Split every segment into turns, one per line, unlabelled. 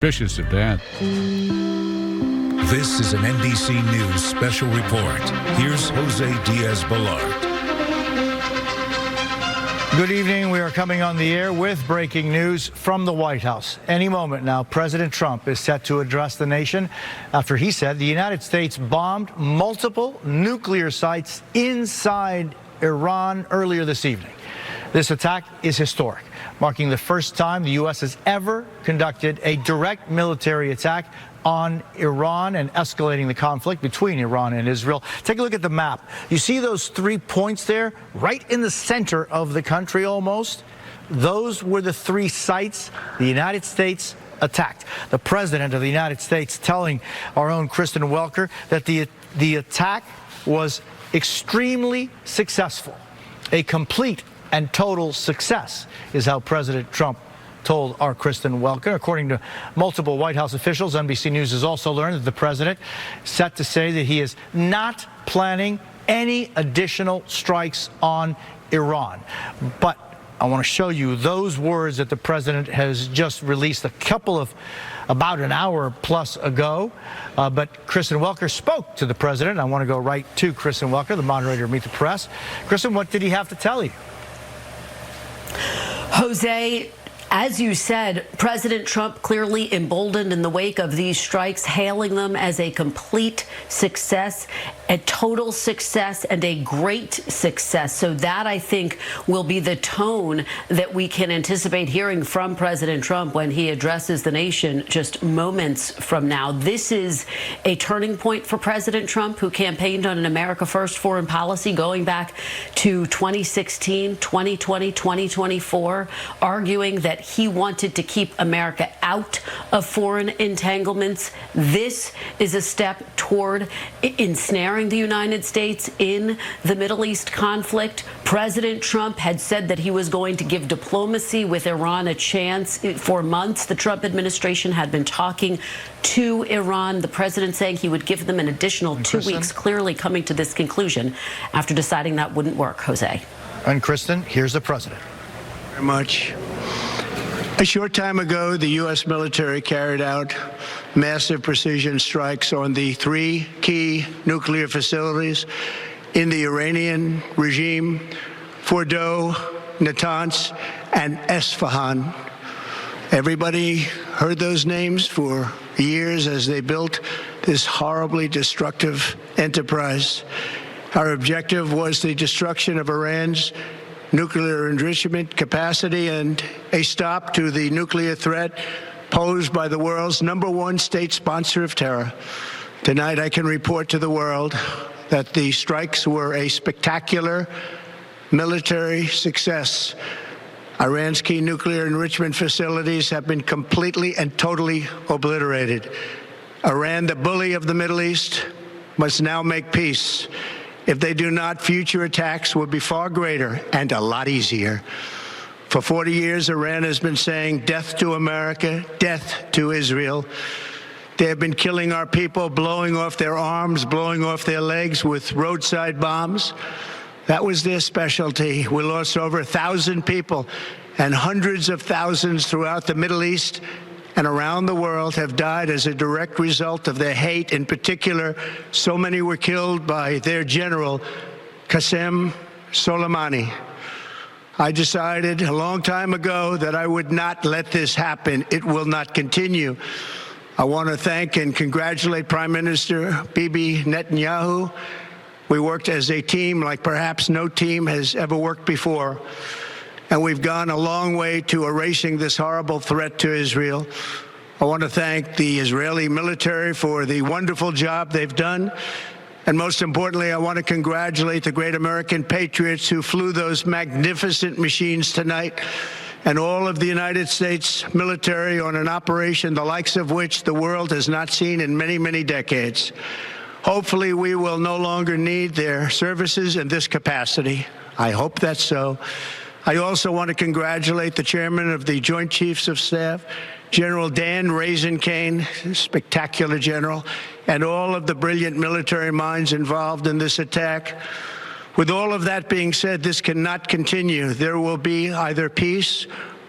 Suspicious of that.
This is an NBC News special report. Here's Jose Diaz-Balart.
Good evening. We are coming on the air with breaking news from the White House. Any moment now, President Trump is set to address the nation after he said the United States bombed multiple nuclear sites inside Iran earlier this evening. This attack is historic, marking the first time the U.S. has ever conducted a direct military attack on Iran and escalating the conflict between Iran and Israel. Take a look at the map. You see those 3 points there, right in the center of the country almost? Those were the 3 sites the United States attacked. The President of the United States telling our own Kristen Welker that the attack was extremely successful. A complete and total success is how President Trump told our Kristen Welker. According to multiple White House officials, NBC News has also learned that the president is set to say that he is not planning any additional strikes on Iran. But I want to show you those words that the president has just released about an hour plus ago. But Kristen Welker spoke to the president. I want to go right to Kristen Welker, the moderator of Meet the Press. Kristen, what did he have to tell you?
Jose, as you said, President Trump clearly emboldened in the wake of these strikes, hailing them as a complete success, a total success, and a great success. So that, I think, will be the tone that we can anticipate hearing from President Trump when he addresses the nation just moments from now. This is a turning point for President Trump, who campaigned on an America First foreign policy going back to 2016, 2020, 2024, arguing that he wanted to keep America out of foreign entanglements. This is a step toward ensnaring the United States in the Middle East conflict. President Trump had said that he was going to give diplomacy with Iran a chance. For months, the Trump administration had been talking to Iran, the president saying he would give them an additional 2 weeks, clearly coming to this conclusion after deciding that wouldn't work. Jose.
And Kristen, here's the president.
Very much. A short time ago, the U.S. military carried out massive precision strikes on the 3 key nuclear facilities in the Iranian regime: Fordow, Natanz, and Esfahan. Everybody heard those names for years as they built this horribly destructive enterprise. Our objective was the destruction of Iran's nuclear enrichment capacity and a stop to the nuclear threat posed by the world's #1 state sponsor of terror. Tonight, I can report to the world that the strikes were a spectacular military success. Iran's key nuclear enrichment facilities have been completely and totally obliterated. Iran, the bully of the Middle East, must now make peace. If they do not, future attacks will be far greater and a lot easier. For 40 years, Iran has been saying death to America, death to Israel. They have been killing our people, blowing off their arms, blowing off their legs with roadside bombs. That was their specialty. We lost over 1,000 people, and hundreds of thousands throughout the Middle East and around the world have died as a direct result of their hate. In particular, so many were killed by their general, Qasem Soleimani. I decided a long time ago that I would not let this happen. It will not continue. I want to thank and congratulate Prime Minister Bibi Netanyahu. We worked as a team like perhaps no team has ever worked before. And we've gone a long way to erasing this horrible threat to Israel. I want to thank the Israeli military for the wonderful job they've done. And most importantly, I want to congratulate the great American patriots who flew those magnificent machines tonight, and all of the United States military on an operation the likes of which the world has not seen in many, many decades. Hopefully, we will no longer need their services in this capacity. I hope that's so. I also want to congratulate the chairman of the Joint Chiefs of Staff, General Dan Raisin-Kane, spectacular general, and all of the brilliant military minds involved in this attack. With all of that being said, this cannot continue. There will be either peace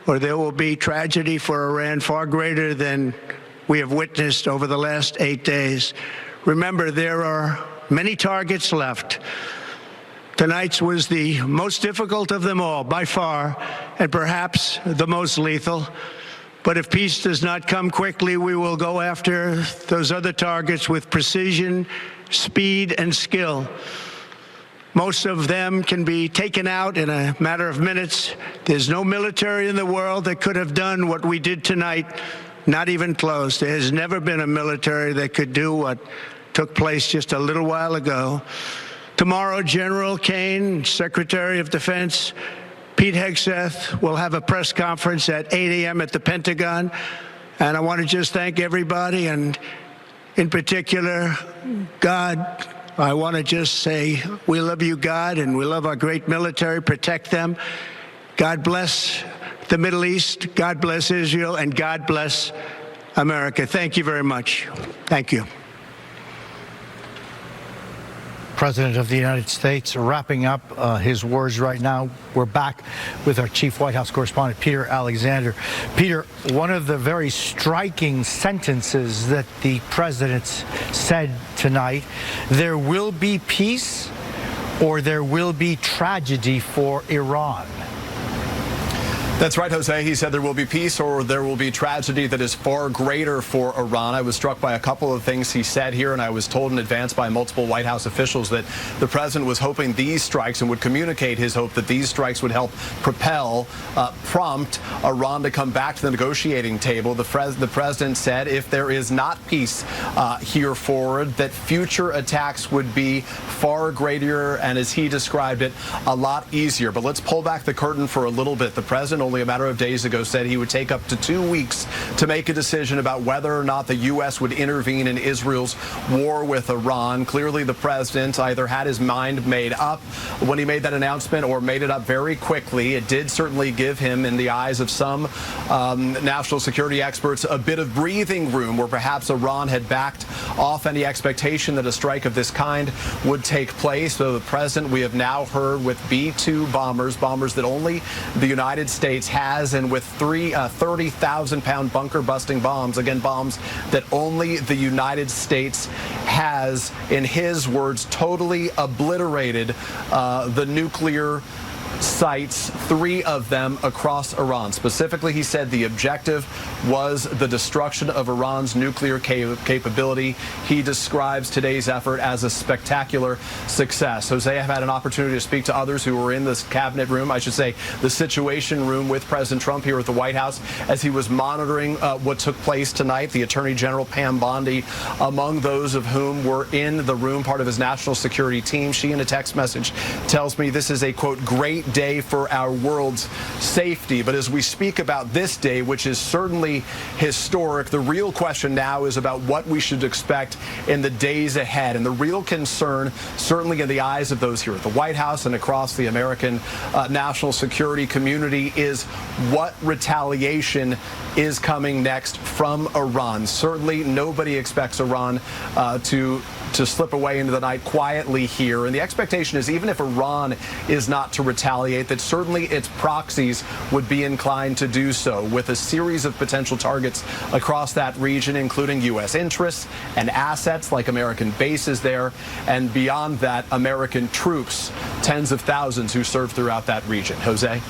or there will be tragedy for Iran far greater than we have witnessed over the last 8 days. Remember, there are many targets left. Tonight's was the most difficult of them all, by far, and perhaps the most lethal. But if peace does not come quickly, we will go after those other targets with precision, speed, and skill. Most of them can be taken out in a matter of minutes. There's no military in the world that could have done what we did tonight, not even close. There has never been a military that could do what took place just a little while ago. Tomorrow, General Kane, Secretary of Defense, Pete Hegseth will have a press conference at 8 a.m. at the Pentagon. And I want to just thank everybody, and in particular, God. I want to just say we love you, God, and we love our great military. Protect them. God bless the Middle East. God bless Israel. And God bless America. Thank you very much. Thank you.
President of the United States wrapping up his words right now. We're back with our chief White House correspondent, Peter Alexander. Peter, one of the very striking sentences that the president said tonight, there will be peace or there will be tragedy for Iran.
That's right, Jose. He said there will be peace or there will be tragedy that is far greater for Iran. I was struck by a couple of things he said here, and I was told in advance by multiple White House officials that the president was hoping these strikes and would communicate his hope that these strikes would help prompt Iran to come back to the negotiating table. The president said if there is not peace here forward, that future attacks would be far greater and, as he described it, a lot easier. But let's pull back the curtain for a little bit. The president only a matter of days ago said he would take up to 2 weeks to make a decision about whether or not the U.S. would intervene in Israel's war with Iran. Clearly, the president either had his mind made up when he made that announcement or made it up very quickly. It did certainly give him, in the eyes of some national security experts, a bit of breathing room where perhaps Iran had backed off any expectation that a strike of this kind would take place. So the president, we have now heard, with B-2 bombers that only the United States has, and with 30,000-pound bunker-busting bombs, again, bombs that only the United States has, in his words, totally obliterated the nuclear sites, 3 of them across Iran. Specifically, he said the objective was the destruction of Iran's nuclear capability. He describes today's effort as a spectacular success. Jose, I've had an opportunity to speak to others who were in this cabinet room, I should say the Situation Room, with President Trump here at the White House as he was monitoring what took place tonight. The Attorney General Pam Bondi, among those of whom were in the room, part of his national security team. She, in a text message, tells me this is a, quote, great day for our world's safety. But as we speak about this day, which is certainly historic, the real question now is about what we should expect in the days ahead. And the real concern, certainly in the eyes of those here at the White House and across the American national security community, is what retaliation is coming next from Iran. Certainly nobody expects Iran to slip away into the night quietly here. And the expectation is, even if Iran is not to retaliate, that certainly its proxies would be inclined to do so, with a series of potential targets across that region, including U.S. interests and assets like American bases there, and beyond that, American troops, tens of thousands who serve throughout that region. Jose?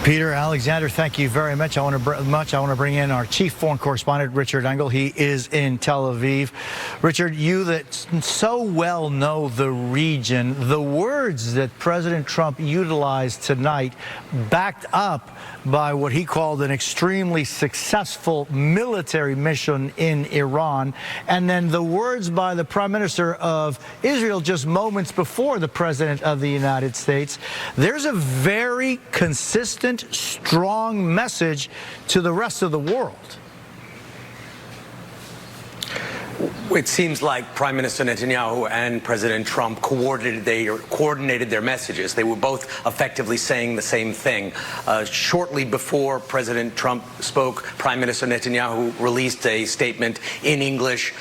Peter Alexander, thank you very much. I want to bring in our chief foreign correspondent, Richard Engel. He is in Tel Aviv. Richard, you that so well know the region, the words that President Trump utilized tonight, backed up by what he called an extremely successful military mission in Iran, and then the words by the Prime Minister of Israel just moments before the President of the United States. There's a very consistent, strong message to the rest of the world.
It seems like Prime Minister Netanyahu and President Trump coordinated their messages. They were both effectively saying the same thing. Shortly before President Trump spoke, Prime Minister Netanyahu released a statement in English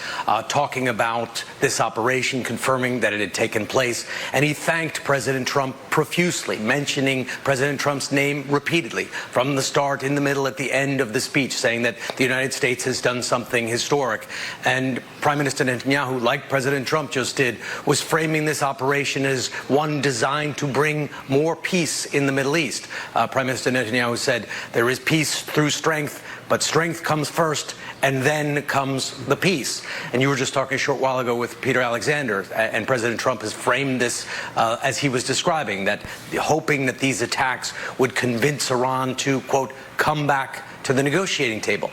talking about this operation, confirming that it had taken place, and he thanked President Trump profusely, mentioning President Trump's name repeatedly from the start, in the middle, at the end of the speech, saying that the United States has done something historic. And Prime Minister Netanyahu, like President Trump just did, was framing this operation as one designed to bring more peace in the Middle East. Prime Minister Netanyahu said there is peace through strength, but strength comes first, and then comes the peace. And you were just talking a short while ago with Peter Alexander, and President Trump has framed this as he was describing, that hoping that these attacks would convince Iran to, quote, come back to the negotiating table.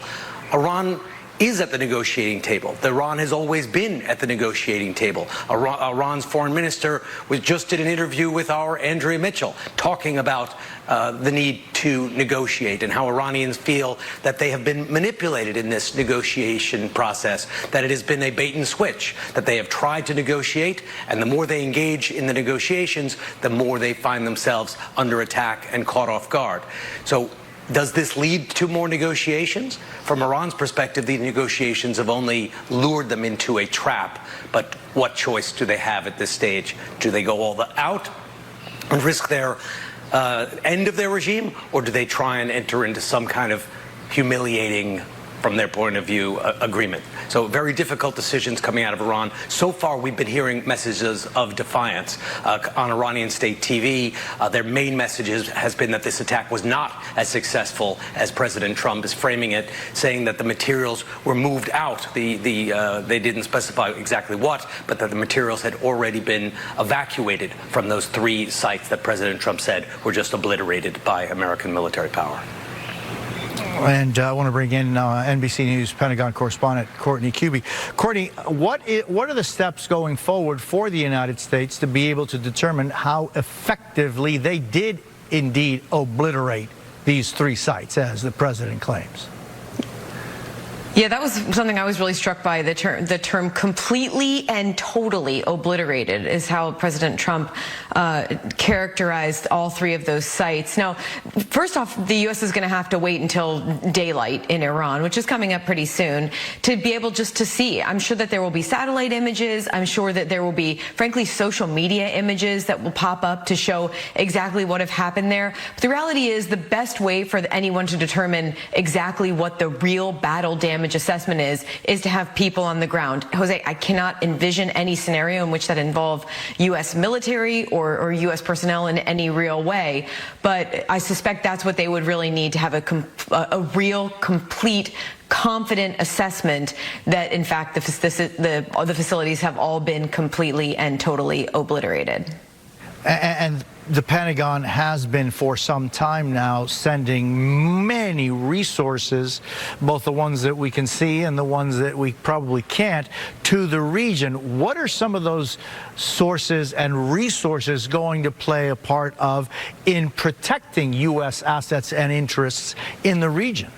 Iran is at the negotiating table. Iran has always been at the negotiating table. Iran's foreign minister just did an interview with our Andrea Mitchell, talking about the need to negotiate and how Iranians feel that they have been manipulated in this negotiation process, that it has been a bait and switch, that they have tried to negotiate, and the more they engage in the negotiations, the more they find themselves under attack and caught off guard. So does this lead to more negotiations? From Iran's perspective, the negotiations have only lured them into a trap. But what choice do they have at this stage? Do they go all out and risk their end of their regime, or do they try and enter into some kind of humiliating, from their point of view, agreement? So very difficult decisions coming out of Iran. So far, we've been hearing messages of defiance on Iranian state TV. Their main message has been that this attack was not as successful as President Trump is framing it, saying that the materials were moved out. They didn't specify exactly what, but that the materials had already been evacuated from those 3 sites that President Trump said were just obliterated by American military power.
And I want to bring in NBC News Pentagon correspondent Courtney Kube. Courtney, what are the steps going forward for the United States to be able to determine how effectively they did indeed obliterate these 3 sites, as the president claims?
Yeah, that was something I was really struck by. The term completely and totally obliterated is how President Trump characterized all 3 of those sites. Now, first off, the U.S. is going to have to wait until daylight in Iran, which is coming up pretty soon, to be able just to see. I'm sure that there will be satellite images. I'm sure that there will be, frankly, social media images that will pop up to show exactly what have happened there. But the reality is the best way for anyone to determine exactly what the real battle damage assessment is to have people on the ground. Jose, I cannot envision any scenario in which that involve U.S. military or U.S. personnel in any real way, but I suspect that's what they would really need to have a real, complete, confident assessment that, in fact, the facilities have all been completely and totally obliterated.
And the Pentagon has been for some time now sending many resources, both the ones that we can see and the ones that we probably can't, to the region. What are some of those sources and resources going to play a part of in protecting U.S. assets and interests in the region?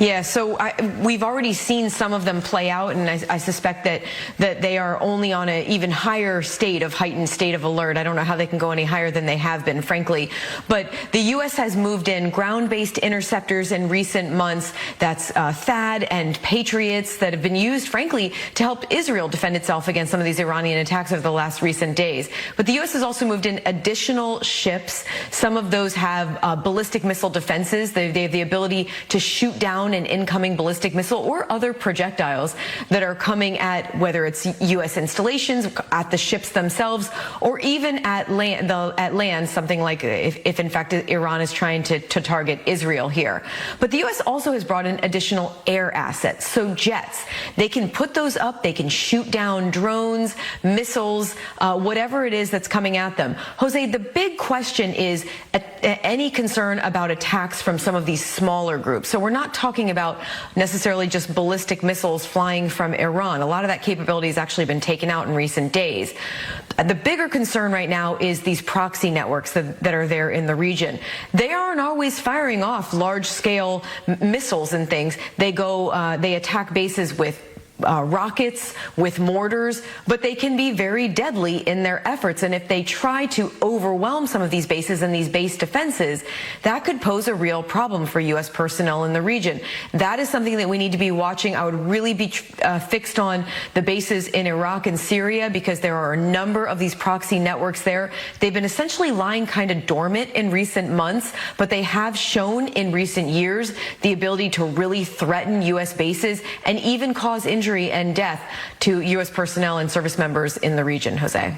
Yeah, so we've already seen some of them play out, and I suspect that they are only on an even higher heightened state of alert. I don't know how they can go any higher than they have been, frankly. But the U.S. has moved in ground-based interceptors in recent months. That's THAAD and Patriots that have been used, frankly, to help Israel defend itself against some of these Iranian attacks over the last recent days. But the U.S. has also moved in additional ships. Some of those have ballistic missile defenses. They have the ability to shoot down an incoming ballistic missile or other projectiles that are coming at, whether it's U.S. installations, at the ships themselves, or even at land, something like if in fact Iran is trying to target Israel here. But the U.S. also has brought in additional air assets, so jets. They can put those up, they can shoot down drones, missiles, whatever it is that's coming at them. Jose, the big question is any concern about attacks from some of these smaller groups. So we're not talking about necessarily just ballistic missiles flying from Iran. A lot of that capability has actually been taken out in recent days. The bigger concern right now is these proxy networks that are there in the region. They aren't always firing off large-scale missiles and things. They attack bases with rockets, with mortars, but they can be very deadly in their efforts. And if they try to overwhelm some of these bases and these base defenses, that could pose a real problem for U.S. personnel in the region. That is something that we need to be watching. I would really be fixed on the bases in Iraq and Syria, because there are a number of these proxy networks there. They've been essentially lying kind of dormant in recent months, but they have shown in recent years the ability to really threaten U.S. bases and even cause injury and death to U.S. personnel and service members in the region, Jose.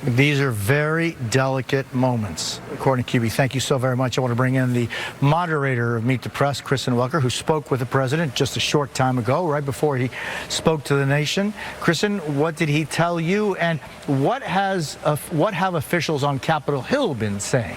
These are very delicate moments, according to QB. Thank you so very much. I want to bring in the moderator of Meet the Press, Kristen Welker, who spoke with the president just a short time ago, right before he spoke to the nation. Kristen, what did he tell you, and what have officials on Capitol Hill been saying?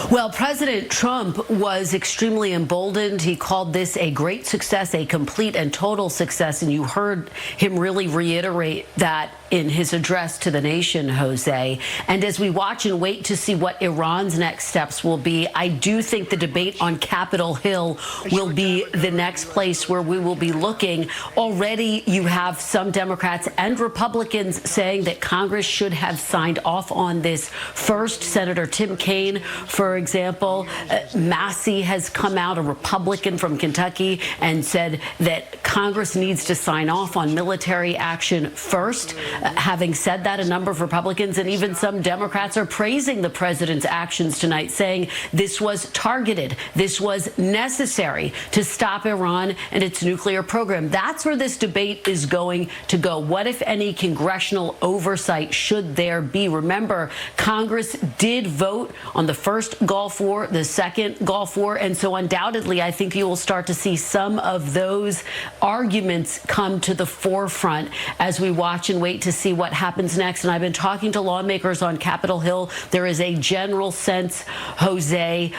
Well, President Trump was extremely emboldened. He called this a great success, a complete and total success. And you heard him really reiterate that in his address to the nation, Jose. And as we watch and wait to see what Iran's next steps will be, I do think the debate on Capitol Hill will be the next place where we will be looking. Already you have some Democrats and Republicans saying that Congress should have signed off on this first. Senator Tim Kaine, for example, Massey has come out, a Republican from Kentucky, and said that Congress needs to sign off on military action first. Having said that, a number of Republicans and even some Democrats are praising the president's actions tonight, saying this was targeted, this was necessary to stop Iran and its nuclear program. That's where this debate is going to go. What, if any, congressional oversight should there be? Remember, Congress did vote on the first Gulf War, the second Gulf War, and so undoubtedly I think you will start to see some of those arguments come to the forefront as we watch and wait to see what happens next. And I've been talking to lawmakers on Capitol Hill. There is a general sense, Jose,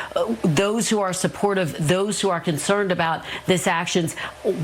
those who are supportive, those who are concerned about this actions,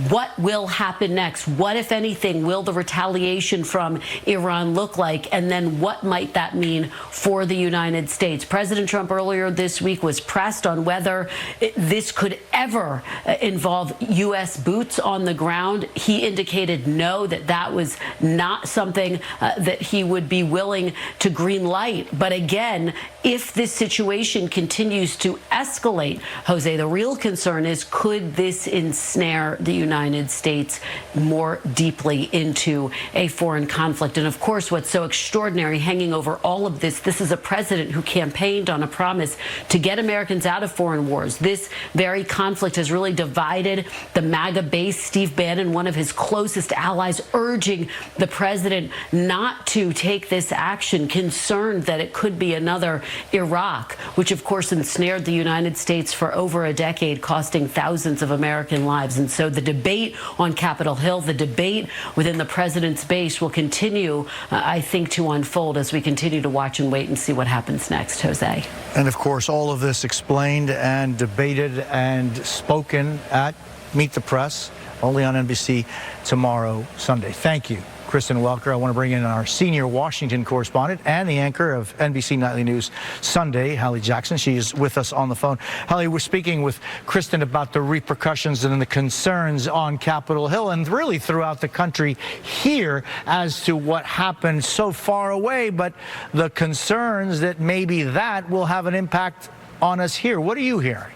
what will happen next? What, if anything, will the retaliation from Iran look like? And then what might that mean for the United States? President Trump earlier this week was pressed on whether this could ever involve U.S. boots on the ground. He indicated no, that was not something that he would be willing to green light. But again, if this situation continues to escalate, Jose, the real concern is, could this ensnare the United States more deeply into a foreign conflict? And of course, what's so extraordinary hanging over all of this is a president who campaigned on a promise to get Americans out of foreign wars. This very conflict has really divided the MAGA base. Steve Bannon, one of his closest allies, urging the president not to take this action, concerned that it could be another Iraq, which of course ensnared the United States for over a decade, costing thousands of American lives. And so the debate on Capitol Hill, the debate within the president's base will continue, I think, to unfold as we continue to watch and wait and see what happens next, Jose.
And of course, all of this explained and debated and spoken at Meet the Press, only on NBC tomorrow, Sunday. Thank you, Kristen Welker. I want to bring in our senior Washington correspondent and the anchor of NBC Nightly News Sunday, Hallie Jackson. She is with us on the phone. Hallie, we're speaking with Kristen about the repercussions and the concerns on Capitol Hill and really throughout the country here as to what happened so far away, but the concerns that maybe that will have an impact on us here. What are you hearing?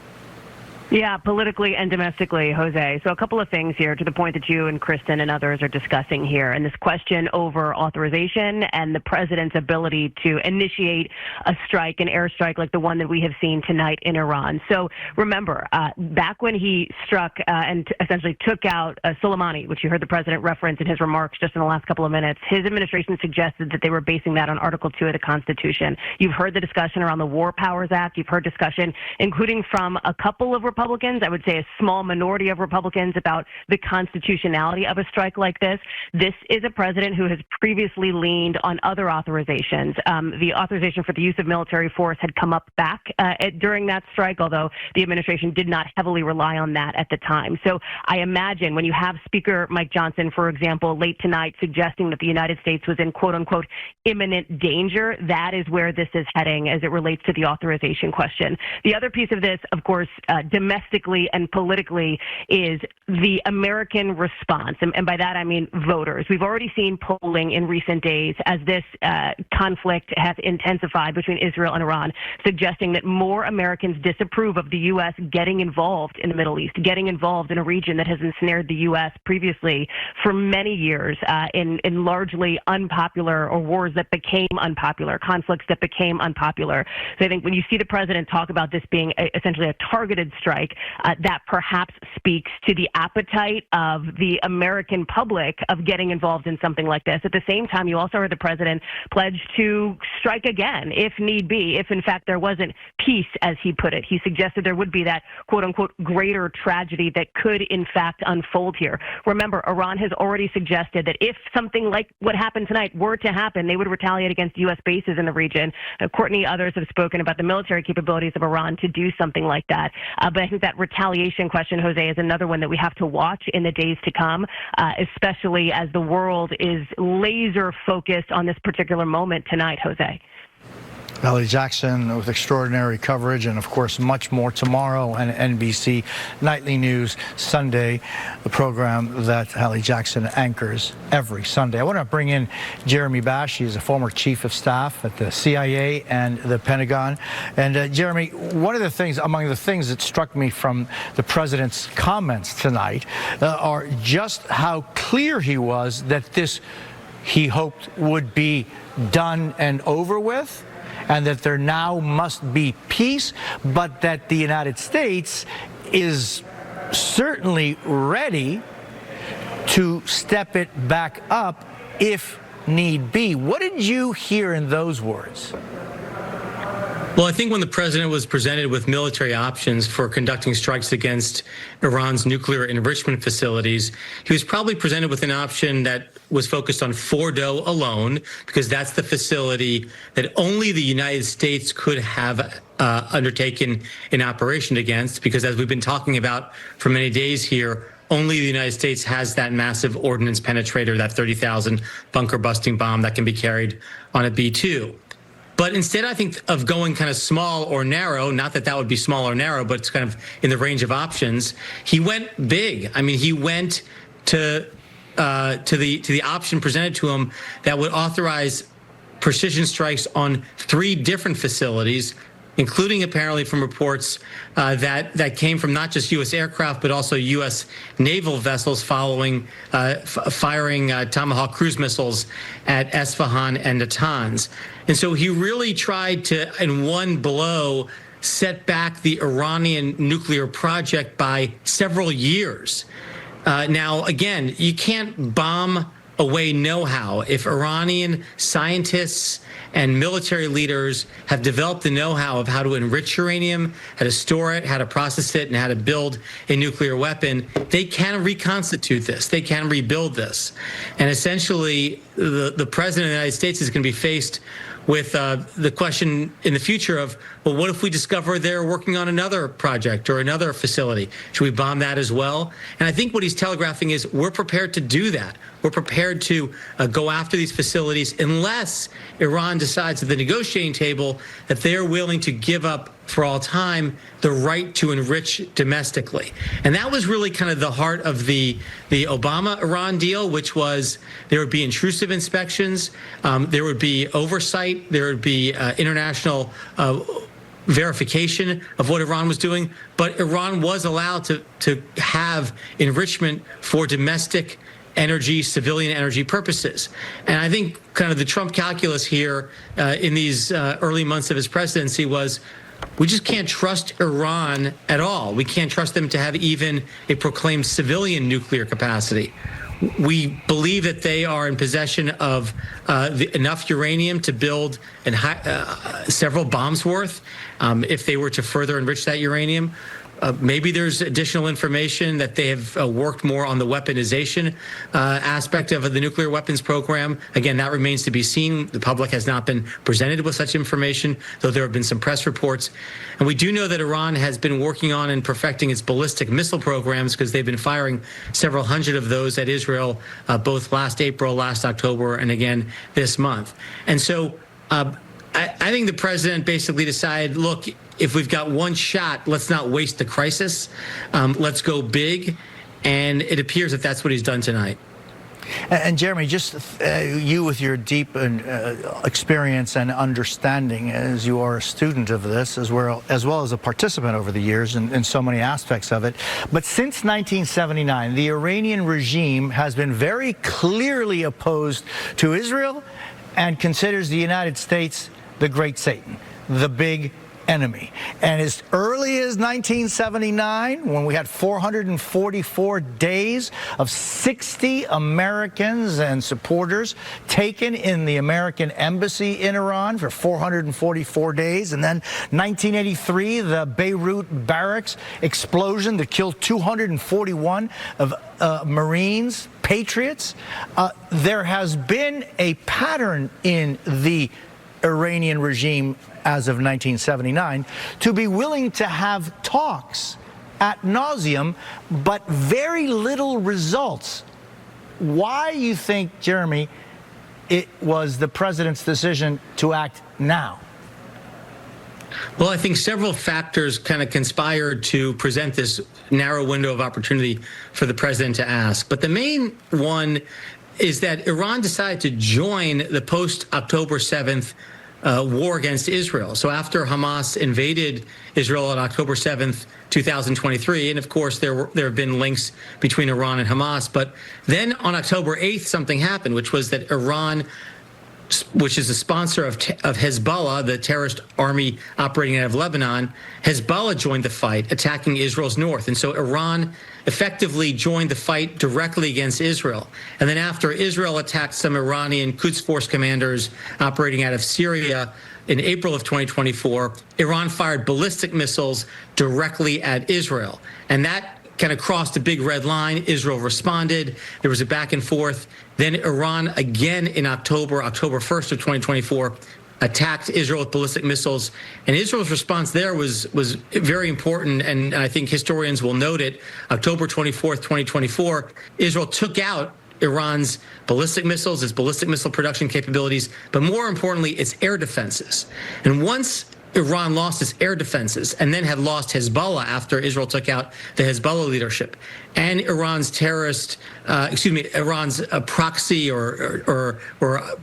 Yeah, politically and domestically, Jose. So a couple of things here to the point that you and Kristen and others are discussing here. And this question over authorization and the president's ability to initiate a strike, an airstrike like the one that we have seen tonight in Iran. So remember, back when he struck and essentially took out Soleimani, which you heard the president reference in his remarks just in the last couple of minutes, his administration suggested that they were basing that on Article 2 of the Constitution. You've heard the discussion around the War Powers Act. You've heard discussion, including from a couple of Republicans, I would say a small minority of Republicans, about the constitutionality of a strike like this. This is a president who has previously leaned on other authorizations. The authorization for the use of military force had come up back during that strike, although the administration did not heavily rely on that at the time. So I imagine when you have Speaker Mike Johnson, for example, late tonight suggesting that the United States was in quote-unquote imminent danger, that is where this is heading as it relates to the authorization question. The other piece of this, of course, domestically domestically and politically is the American response. And by that, I mean voters. We've already seen polling in recent days as this conflict has intensified between Israel and Iran, suggesting that more Americans disapprove of the U.S. getting involved in the Middle East, getting involved in a region that has ensnared the U.S. previously for many years in largely unpopular or wars that became unpopular, conflicts that became unpopular. So I think when you see the president talk about this being essentially a targeted strike, that perhaps speaks to the appetite of the American public of getting involved in something like this. At the same time, you also heard the president pledge to strike again, if need be, if in fact there wasn't peace, as he put it. He suggested there would be that quote-unquote greater tragedy that could in fact unfold here. Remember, Iran has already suggested that if something like what happened tonight were to happen, they would retaliate against U.S. bases in the region. Courtney, others have spoken about the military capabilities of Iran to do something like that. But I think that retaliation question, Jose, is another one that we have to watch in the days to come, especially as the world is laser focused on this particular moment tonight, Jose.
Hallie Jackson with extraordinary coverage, and of course much more tomorrow on NBC Nightly News Sunday, the program that Hallie Jackson anchors every Sunday. I want to bring in Jeremy Bash. He's a former chief of staff at the CIA and the Pentagon. And Jeremy, one of the things, among the things that struck me from the president's comments tonight are just how clear he was that this, he hoped, would be done and over with, and that there now must be peace, but that the United States is certainly ready to step it back up if need be. What did you hear in those words?
Well, I think when the president was presented with military options for conducting strikes against Iran's nuclear enrichment facilities, he was probably presented with an option that was focused on Fordo alone, because that's the facility that only the United States could have undertaken an operation against, because as we've been talking about for many days here, only the United States has that massive ordnance penetrator, that 30,000 bunker busting bomb that can be carried on a B-2. But instead, I think, of going kind of small or narrow, not that that would be small or narrow, but it's kind of in the range of options, he went big. I mean, he went to the option presented to him that would authorize precision strikes on 3 different facilities, including apparently from reports that came from not just U.S. aircraft, but also U.S. naval vessels following firing Tomahawk cruise missiles at Esfahan and Natanz. And so he really tried to, in one blow, set back the Iranian nuclear project by several years. Now, again, you can't bomb away know-how. If Iranian scientists and military leaders have developed the know-how of how to enrich uranium, how to store it, how to process it, and how to build a nuclear weapon, they can reconstitute this. They can rebuild this. And essentially, the president of the United States is going to be faced with the question in the future of, well, what if we discover they're working on another project or another facility? Should we bomb that as well? And I think what he's telegraphing is we're prepared to do that. We're prepared to go after these facilities unless Iran decides at the negotiating table that they're willing to give up for all time the right to enrich domestically. And that was really kind of the heart of the Obama-Iran deal, which was there would be intrusive inspections, there would be oversight, there would be international verification of what Iran was doing, but Iran was allowed to have enrichment for domestic energy, civilian energy purposes. And I think kind of the Trump calculus here in these early months of his presidency was, we just can't trust Iran at all. We can't trust them to have even a proclaimed civilian nuclear capacity. We believe that they are in possession of enough uranium to build several bombs worth if they were to further enrich that uranium. Maybe there's additional information that they have worked more on the weaponization aspect of the nuclear weapons program. Again, that remains to be seen. The public has not been presented with such information, though there have been some press reports. And we do know that Iran has been working on and perfecting its ballistic missile programs, because they've been firing several hundred of those at Israel, both last April, last October, and again this month. And so I think the president basically decided, look, if we've got one shot, let's not waste the crisis. Let's go big. And it appears that that's what he's done tonight.
And Jeremy, just you with your deep experience and understanding, as you are a student of this, as well as a participant over the years in so many aspects of it. But since 1979, the Iranian regime has been very clearly opposed to Israel and considers the United States the great Satan, the big enemy. And as early as 1979, when we had 444 days of 60 Americans and supporters taken in the American embassy in Iran for 444 days, and then 1983, the Beirut barracks explosion that killed 241 of Marines, patriots. There has been a pattern in the Iranian regime as of 1979 to be willing to have talks ad nauseum, but very little results. Why you think, Jeremy, it was the president's decision to act now?
Well, I think several factors kind of conspired to present this narrow window of opportunity for the president to ask. But the main one is that Iran decided to join the post-October 7th war against Israel. So after Hamas invaded Israel on October 7th, 2023, and of course there have been links between Iran and Hamas, but then on October 8th something happened, which was that Iran, which is a sponsor of Hezbollah, the terrorist army operating out of Lebanon, Hezbollah joined the fight, attacking Israel's north. And so Iran effectively joined the fight directly against Israel. And then after Israel attacked some Iranian Quds Force commanders operating out of Syria in April of 2024, Iran fired ballistic missiles directly at Israel. And that kind of crossed a big red line. Israel responded. There was a back and forth. Then Iran again in October 1st of 2024, attacked Israel with ballistic missiles. And Israel's response there was very important, and I think historians will note it. October 24th, 2024, Israel took out Iran's ballistic missiles, its ballistic missile production capabilities, but more importantly, its air defenses. And once Iran lost its air defenses and then had lost Hezbollah after Israel took out the Hezbollah leadership, and Iran's Iran's proxy or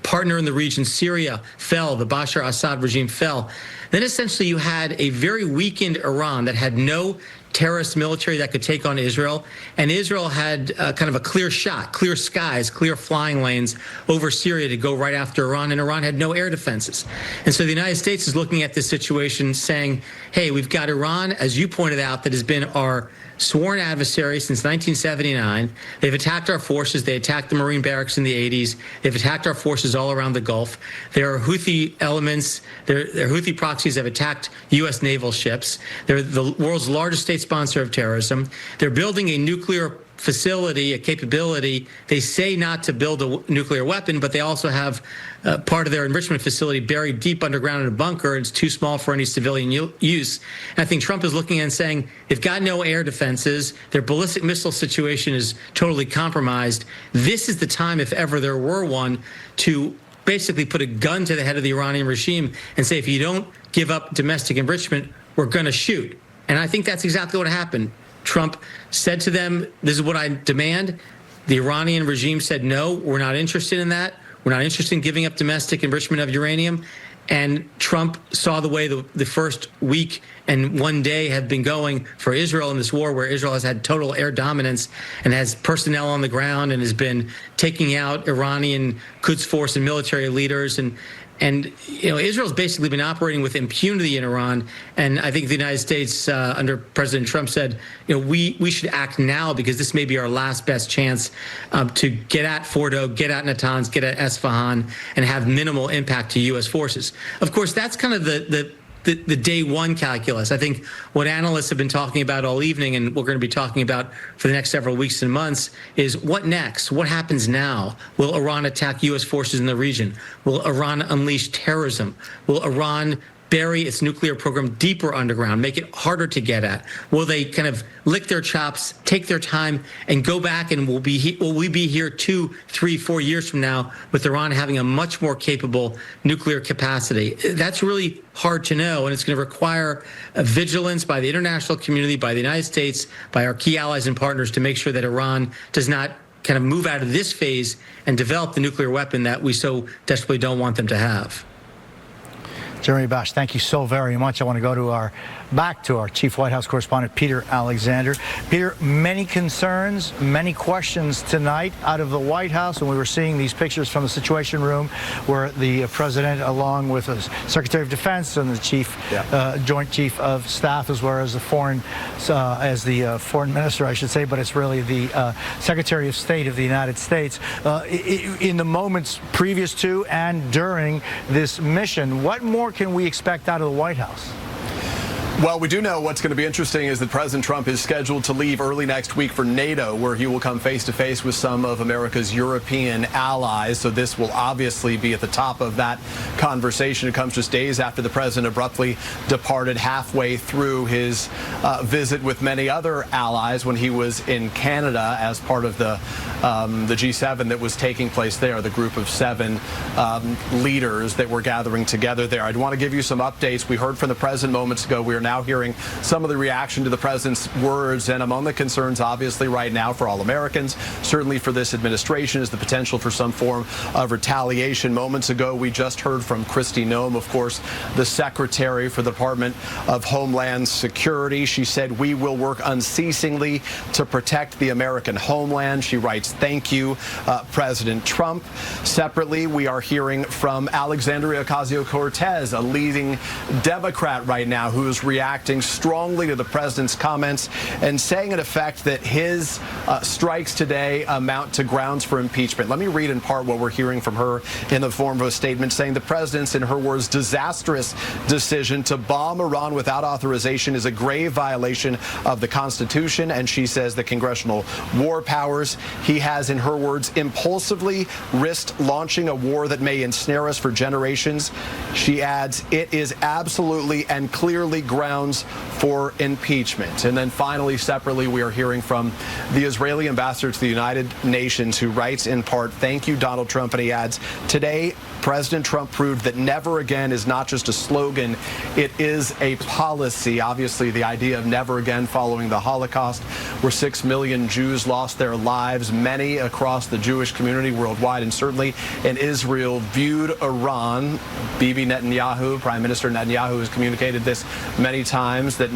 partner in the region, Syria, fell, the Bashar Assad regime fell, then essentially you had a very weakened Iran that had no terrorist military that could take on Israel, and Israel had kind of a clear shot, clear skies, clear flying lanes over Syria to go right after Iran, and Iran had no air defenses. And so the United States is looking at this situation saying, hey, we've got Iran, as you pointed out, that has been our sworn adversary since 1979. They've attacked our forces. They attacked the Marine barracks in the 80s. They've attacked our forces all around the Gulf. There are Houthi elements. Their Houthi proxies have attacked U.S. naval ships. They're the world's largest state sponsor of terrorism. They're building a nuclear facility, a capability. They say not to build a nuclear weapon, but they also have part of their enrichment facility buried deep underground in a bunker. It's too small for any civilian use. And I think Trump is looking and saying, they've got no air defenses. Their ballistic missile situation is totally compromised. This is the time, if ever there were one, to basically put a gun to the head of the Iranian regime and say, if you don't give up domestic enrichment, we're going to shoot. And I think that's exactly what happened. Trump said to them, this is what I demand. The Iranian regime said, no, we're not interested in that. We're not interested in giving up domestic enrichment of uranium. And Trump saw the way the first week and one day have been going for Israel in this war, where Israel has had total air dominance and has personnel on the ground and has been taking out Iranian Quds Force and military leaders. And Israel's basically been operating with impunity in Iran. And I think the United States, under President Trump, said, we should act now because this may be our last best chance to get at Fordo, get at Natanz, get at Esfahan, and have minimal impact to U.S. forces. Of course, that's kind of the day one calculus. I think what analysts have been talking about all evening, and we're going to be talking about for the next several weeks and months, is what next? What happens now? Will Iran attack U.S. forces in the region? Will Iran unleash terrorism? Will Iran bury its nuclear program deeper underground, make it harder to get at? Will they kind of lick their chops, take their time, and go back, and will we be here 2, 3, 4 years from now with Iran having a much more capable nuclear capacity? That's really hard to know, and it's going to require a vigilance by the international community, by the United States, by our key allies and partners to make sure that Iran does not kind of move out of this phase and develop the nuclear weapon that we so desperately don't want them to have.
Jeremy Bash, thank you so very much. I want to go back to our chief White House correspondent, Peter Alexander. Peter, many concerns, many questions tonight out of the White House, and we were seeing these pictures from the Situation Room where the president, along with the Secretary of Defense and the Joint Chief of Staff, as well as the foreign minister, I should say, but it's really the Secretary of State of the United States, in the moments previous to and during this mission. What more can we expect out of the White House?
Well, we do know what's going to be interesting is that President Trump is scheduled to leave early next week for NATO, where he will come face-to-face with some of America's European allies. So this will obviously be at the top of that conversation. It comes just days after the president abruptly departed halfway through his visit with many other allies when he was in Canada as part of the G7 that was taking place there, the group of 7 leaders that were gathering together there. I'd want to give you some updates. We heard from the president moments ago. We are now hearing some of the reaction to the president's words, and among the concerns obviously right now for all Americans, certainly for this administration, is the potential for some form of retaliation. Moments ago, we just heard from Kristi Noem, of course, the Secretary for the Department of Homeland Security. She said, "We will work unceasingly to protect the American homeland." She writes, "Thank you, President Trump." Separately, we are hearing from Alexandria Ocasio-Cortez, a leading Democrat right now, who is reacting strongly to the president's comments and saying in effect that his strikes today amount to grounds for impeachment. Let me read in part what we're hearing from her in the form of a statement saying the president's, in her words, disastrous decision to bomb Iran without authorization is a grave violation of the Constitution. And she says the congressional war powers. He has, in her words, impulsively risked launching a war that may ensnare us for generations. She adds, it is absolutely and clearly grounds for impeachment. And then finally, separately, we are hearing from the Israeli ambassador to the United Nations, who writes in part, "Thank you, Donald Trump." And he adds, "Today, President Trump proved that never again is not just a slogan, it is a policy." Obviously, the idea of never again following the Holocaust, where 6 million Jews lost their lives, many across the Jewish community worldwide, and certainly in Israel, viewed Iran. Bibi Netanyahu, Prime Minister Netanyahu, has communicated this many times, that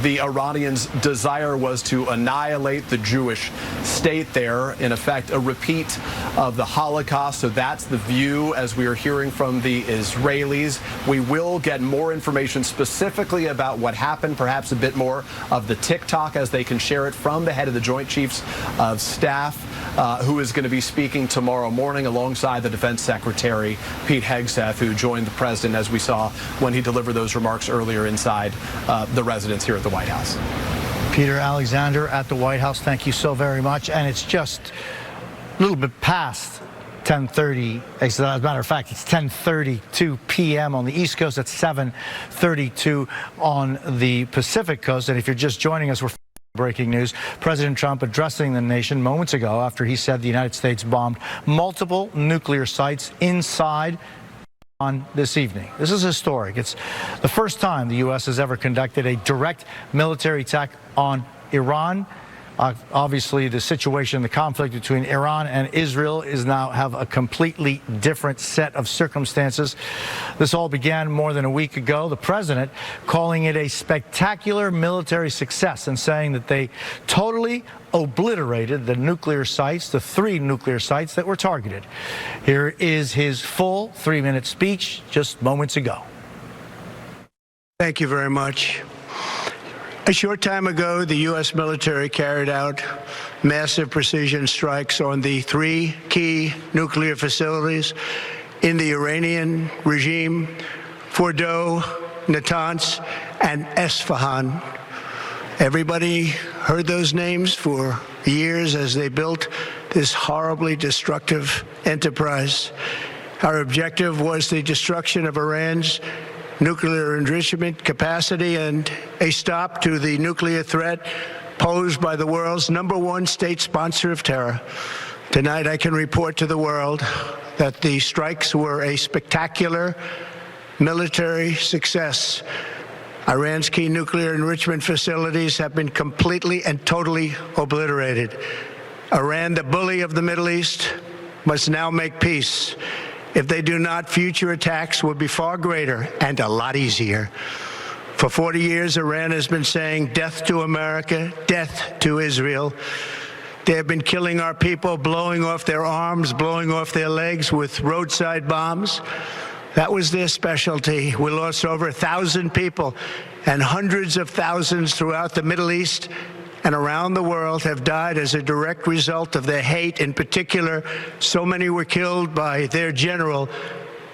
the Iranians' desire was to annihilate the Jewish state there, in effect a repeat of the Holocaust. So that's the view as we are hearing from the Israelis. We will get more information specifically about what happened, perhaps a bit more of the TikTok as they can share it from the head of the Joint Chiefs of Staff, who is going to be speaking tomorrow morning alongside the Defense Secretary, Pete Hegseth, who joined the president, as we saw when he delivered those remarks earlier inside the residence here at the White House.
Peter Alexander at the White House, thank you so very much. And it's just a little bit past 10:30. As a matter of fact, it's 10:32 p.m. on the East Coast. It's 7:32 on the Pacific Coast. And if you're just joining us, we're breaking news. President Trump addressing the nation moments ago after he said the United States bombed multiple nuclear sites inside on this evening. This is historic. It's the first time the U.S. has ever conducted a direct military attack on Iran. Obviously, the situation, the conflict between Iran and Israel is now have a completely different set of circumstances. This all began more than a week ago. The president calling it a spectacular military success and saying that they totally obliterated the nuclear sites, the 3 nuclear sites that were targeted. Here is his full 3-minute speech just moments ago.
Thank you very much. A short time ago, the U.S. military carried out massive precision strikes on the 3 key nuclear facilities in the Iranian regime, Fordow, Natanz, and Esfahan. Everybody heard those names for years as they built this horribly destructive enterprise. Our objective was the destruction of Iran's nuclear enrichment capacity and a stop to the nuclear threat posed by the world's #1 state sponsor of terror. Tonight, I can report to the world that the strikes were a spectacular military success. Iran's key nuclear enrichment facilities have been completely and totally obliterated. Iran, the bully of the Middle East, must now make peace. If they do not, future attacks will be far greater and a lot easier. For 40 years, Iran has been saying death to America, death to Israel. They have been killing our people, blowing off their arms, blowing off their legs with roadside bombs. That was their specialty. We lost over 1,000 people, and hundreds of thousands throughout the Middle East and around the world have died as a direct result of their hate. In particular, so many were killed by their general,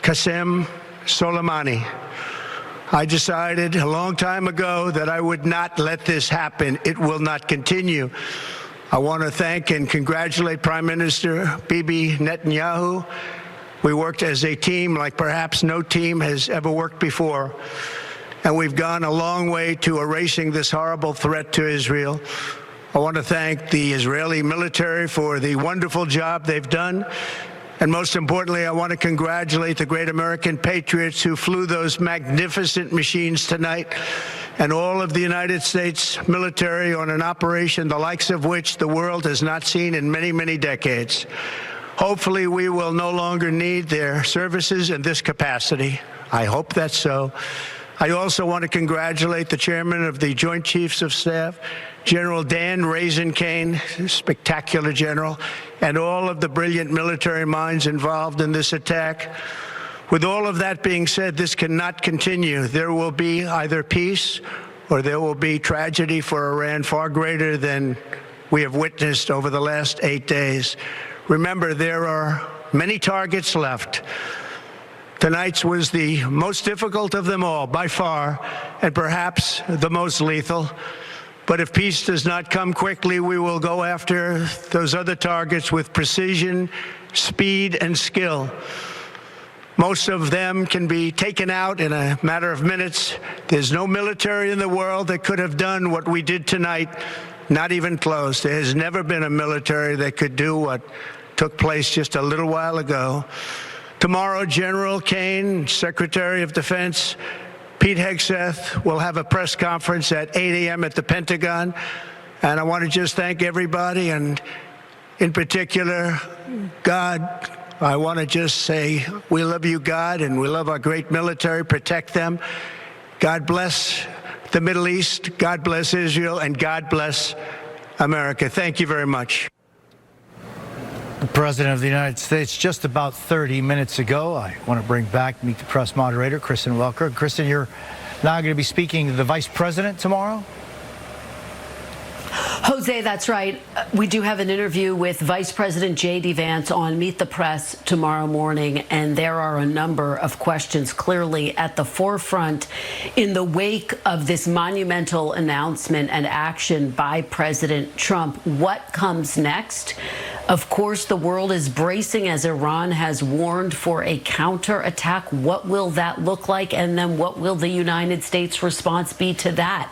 Qasem Soleimani. I decided a long time ago that I would not let this happen. It will not continue. I want to thank and congratulate Prime Minister Bibi Netanyahu. We worked as a team like perhaps no team has ever worked before. And we've gone a long way to erasing this horrible threat to Israel. I want to thank the Israeli military for the wonderful job they've done. And most importantly, I want to congratulate the great American patriots who flew those magnificent machines tonight, and all of the United States military on an operation the likes of which the world has not seen in many, many decades. Hopefully, we will no longer need their services in this capacity. I hope that's so. I also want to congratulate the chairman of the Joint Chiefs of Staff, General Dan Raisin Kane, spectacular general, and all of the brilliant military minds involved in this attack. With all of that being said, this cannot continue. There will be either peace or there will be tragedy for Iran far greater than we have witnessed over the last 8 days. Remember, there are many targets left. Tonight's was the most difficult of them all, by far, and perhaps the most lethal. But if peace does not come quickly, we will go after those other targets with precision, speed, and skill. Most of them can be taken out in a matter of minutes. There's no military in the world that could have done what we did tonight, not even close. There has never been a military that could do what took place just a little while ago. Tomorrow, General Kane, Secretary of Defense, Pete Hegseth will have a press conference at 8 a.m. at the Pentagon. And I want to just thank everybody, and in particular, God. I want to just say we love you, God, and we love our great military. Protect them. God bless the Middle East. God bless Israel, and God bless America. Thank you very much.
The President of the United States just about 30 minutes ago. I want to bring back Meet the Press moderator, Kristen Welker. Kristen, you're now going to be speaking to the Vice President tomorrow?
Jose, that's right. We do have an interview with Vice President J.D. Vance on Meet the Press tomorrow morning, and there are a number of questions clearly at the forefront in the wake of this monumental announcement and action by President Trump. What comes next? Of course, the world is bracing as Iran has warned for a counterattack. What will that look like? And then what will the United States response be to that?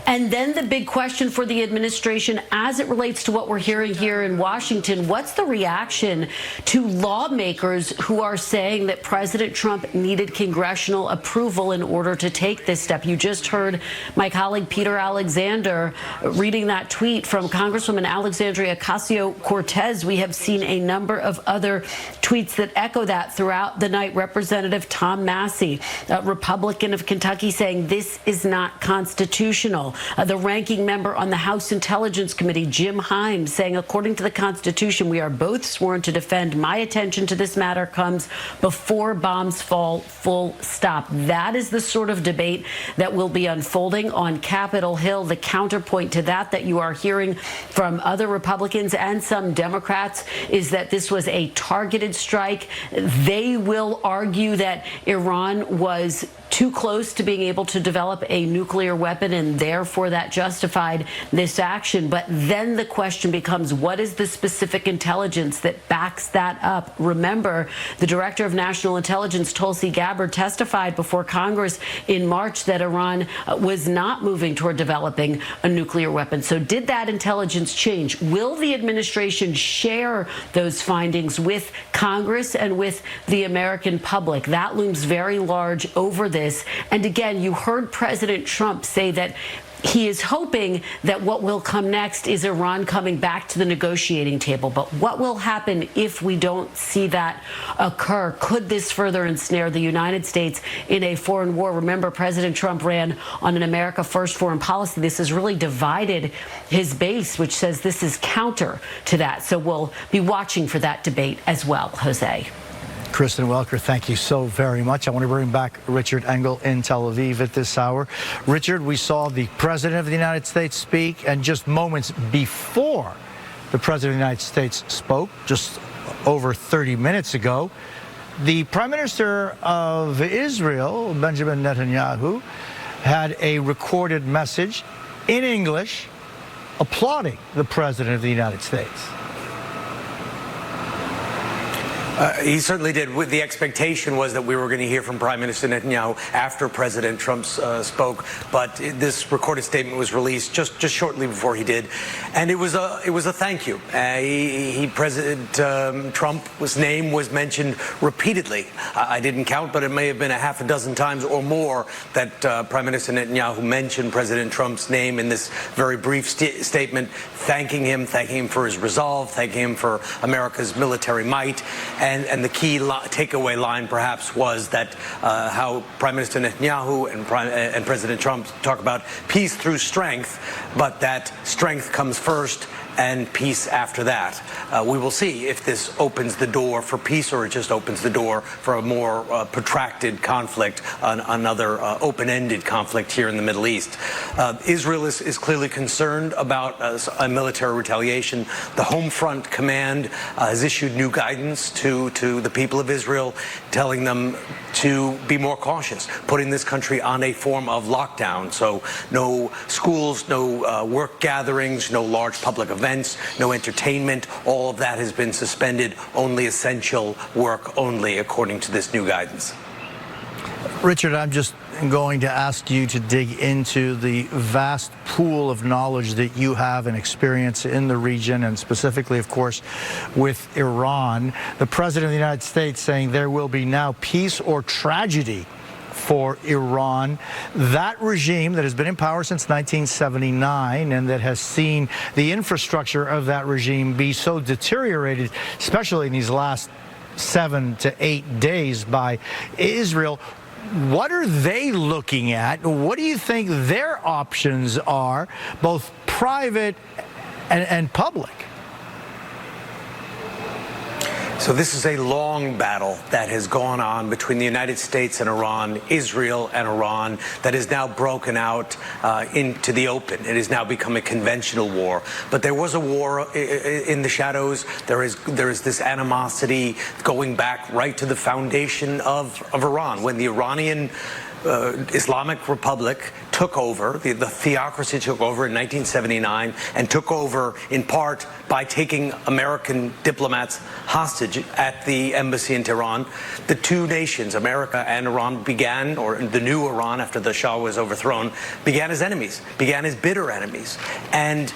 And then the big question for the administration as it relates to what we're hearing here in Washington, what's the reaction to lawmakers who are saying that President Trump needed congressional approval in order to take this step? You just heard my colleague Peter Alexander reading that tweet from Congresswoman Alexandria Ocasio-Cortez. We have seen a number of other tweets that echo that throughout the night. Representative Tom Massey, a Republican of Kentucky, saying this is not constitutional. The ranking member on the House Intelligence Committee, Jim Himes, saying, according to the Constitution, we are both sworn to defend. My attention to this matter comes before bombs fall, full stop. That is the sort of debate that will be unfolding on Capitol Hill. The counterpoint to that you are hearing from other Republicans and some Democrats is that this was a targeted strike. They will argue that Iran was too close to being able to develop a nuclear weapon, and therefore that justified this action. But then the question becomes, what is the specific intelligence that backs that up? Remember, the Director of National Intelligence, Tulsi Gabbard, testified before Congress in March that Iran was not moving toward developing a nuclear weapon. So did that intelligence change? Will the administration share those findings with Congress and with the American public? That looms very large over this. And again, you heard President Trump say that he is hoping that what will come next is Iran coming back to the negotiating table. But what will happen if we don't see that occur? Could this further ensnare the United States in a foreign war? Remember, President Trump ran on an America First foreign policy. This has really divided his base, which says this is counter to that. So we'll be watching for that debate as well, Jose.
Kristen Welker, thank you so very much. I want to bring back Richard Engel in Tel Aviv at this hour. Richard, we saw the President of the United States speak, and just moments before the President of the United States spoke, just over 30 minutes ago, the Prime Minister of Israel, Benjamin Netanyahu, had a recorded message in English applauding the President of the United States.
He certainly did. The expectation was that we were going to hear from Prime Minister Netanyahu after President Trump spoke, but this recorded statement was released just shortly before he did, and it was a thank you. President Trump's name was mentioned repeatedly. I didn't count, but it may have been a half a dozen times or more that Prime Minister Netanyahu mentioned President Trump's name in this very brief statement, thanking him for his resolve, thanking him for America's military might. And the key takeaway line, perhaps, was that how Prime Minister Netanyahu and President Trump talk about peace through strength, but that strength comes first and peace after that. We will see if this opens the door for peace or it just opens the door for a more protracted conflict, another open-ended conflict here in the Middle East. Israel is clearly concerned about a military retaliation. The Home Front Command has issued new guidance to the people of Israel, telling them to be more cautious, putting this country on a form of lockdown. So no schools, no work gatherings, no large public events, no entertainment. All of that has been suspended. Only essential work only, according to this new guidance.
Richard, I'm just going to ask you to dig into the vast pool of knowledge that you have and experience in the region, and specifically, of course, with Iran. The President of the United States saying there will be now peace or tragedy for Iran. That regime that has been in power since 1979 and that has seen the infrastructure of that regime be so deteriorated, especially in these last 7 to 8 days by Israel. What are they looking at? What do you think their options are, both private and public?
So this is a long battle that has gone on between the United States and Iran, Israel and Iran, that is now broken out into the open. It has now become a conventional war. But there was a war in the shadows. There is this animosity going back right to the foundation of Iran. When the Iranian Islamic Republic took over, the theocracy took over in 1979, and took over in part by taking American diplomats hostage at the embassy in Tehran. The two nations, America and Iran, began, or the new Iran after the Shah was overthrown, began as enemies, began as bitter enemies. And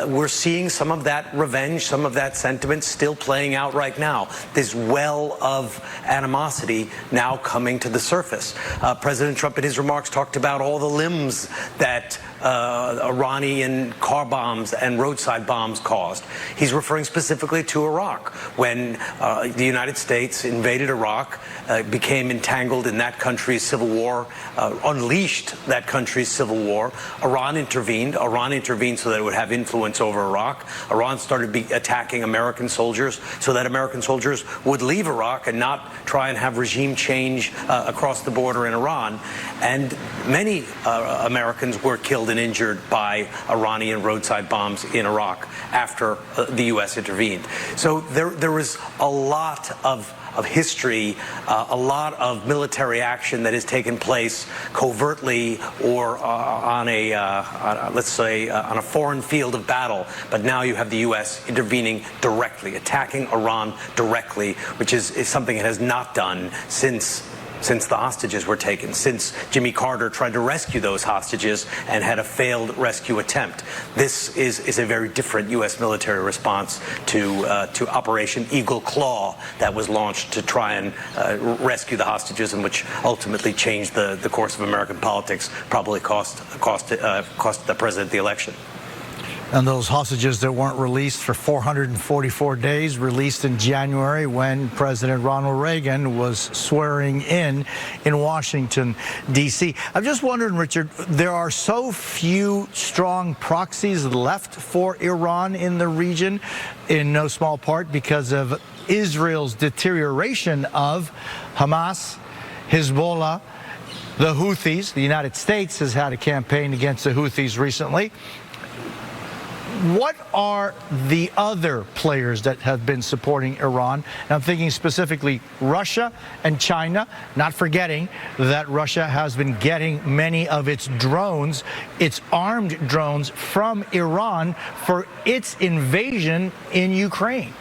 we're seeing some of that revenge, some of that sentiment still playing out right now. This well of animosity now coming to the surface. President Trump in his remarks talked about all the limbs that Iranian car bombs and roadside bombs caused. He's referring specifically to Iraq. When the United States invaded Iraq, became entangled in that country's civil war, unleashed that country's civil war, Iran intervened. Iran intervened so that it would have influence over Iraq. Iran started attacking American soldiers so that American soldiers would leave Iraq and not try and have regime change across the border in Iran. And many Americans were killed and injured by Iranian roadside bombs in Iraq after the U.S. intervened. So there was a lot of of history, a lot of military action that has taken place covertly or on let's say, on a foreign field of battle. But now you have the U.S. intervening directly, attacking Iran directly, which is something it has not done since the hostages were taken, since Jimmy Carter tried to rescue those hostages and had a failed rescue attempt. This is a very different U.S. military response to Operation Eagle Claw that was launched to try and rescue the hostages, and which ultimately changed the course of American politics, probably cost the president the election.
And those hostages that weren't released for 444 days, released in January when President Ronald Reagan was swearing in Washington, D.C. I'm just wondering, Richard, there are so few strong proxies left for Iran in the region, in no small part because of Israel's deterioration of Hamas, Hezbollah, the Houthis. The United States has had a campaign against the Houthis recently. What are the other players that have been supporting Iran? And I'm thinking specifically Russia and China, not forgetting that Russia has been getting many of its drones, its armed drones, from Iran for its invasion in Ukraine.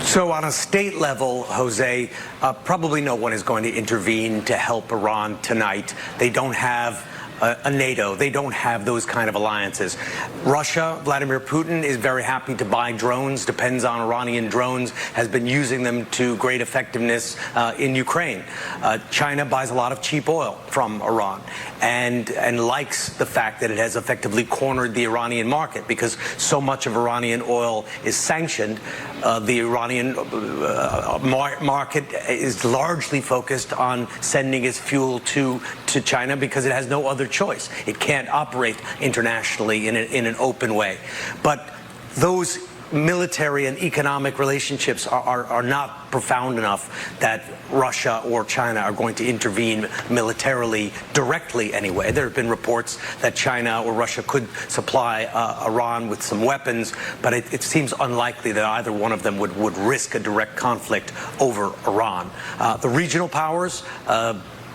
So on a state level, Jose, probably no one is going to intervene to help Iran tonight. They don't have a NATO. They don't have those kind of alliances. Russia, Vladimir Putin, is very happy to buy drones, depends on Iranian drones, has been using them to great effectiveness in Ukraine. China buys a lot of cheap oil from Iran and likes the fact that it has effectively cornered the Iranian market, because so much of Iranian oil is sanctioned. The Iranian market is largely focused on sending its fuel to China because it has no other choice. It can't operate internationally in an open way. But those military and economic relationships are not profound enough that Russia or China are going to intervene militarily directly anyway. There have been reports that China or Russia could supply Iran with some weapons, but it seems unlikely that either one of them would risk a direct conflict over Iran. The regional powers,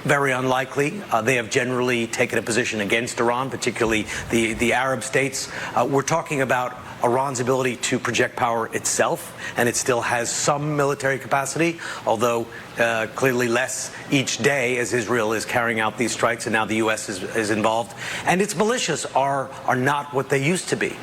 very unlikely. They have generally taken a position against Iran, particularly the Arab states. We're talking about Iran's ability to project power itself, and it still has some military capacity, although clearly less each day as Israel is carrying out these strikes, and now the U.S. is involved. And its militias are not what they used to be.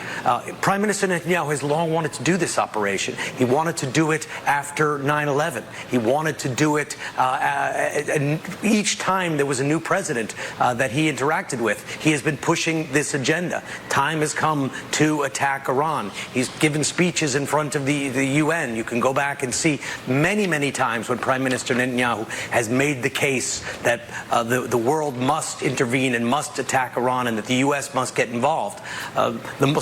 Prime Minister Netanyahu has long wanted to do this operation. He wanted to do it after 9/11. He wanted to do it and each time there was a new president that he interacted with. He has been pushing this agenda. Time has come to attack Iran. He's given speeches in front of the UN. You can go back and see many times when Prime Minister Netanyahu has made the case that the world must intervene and must attack Iran, and that the U.S. must get involved.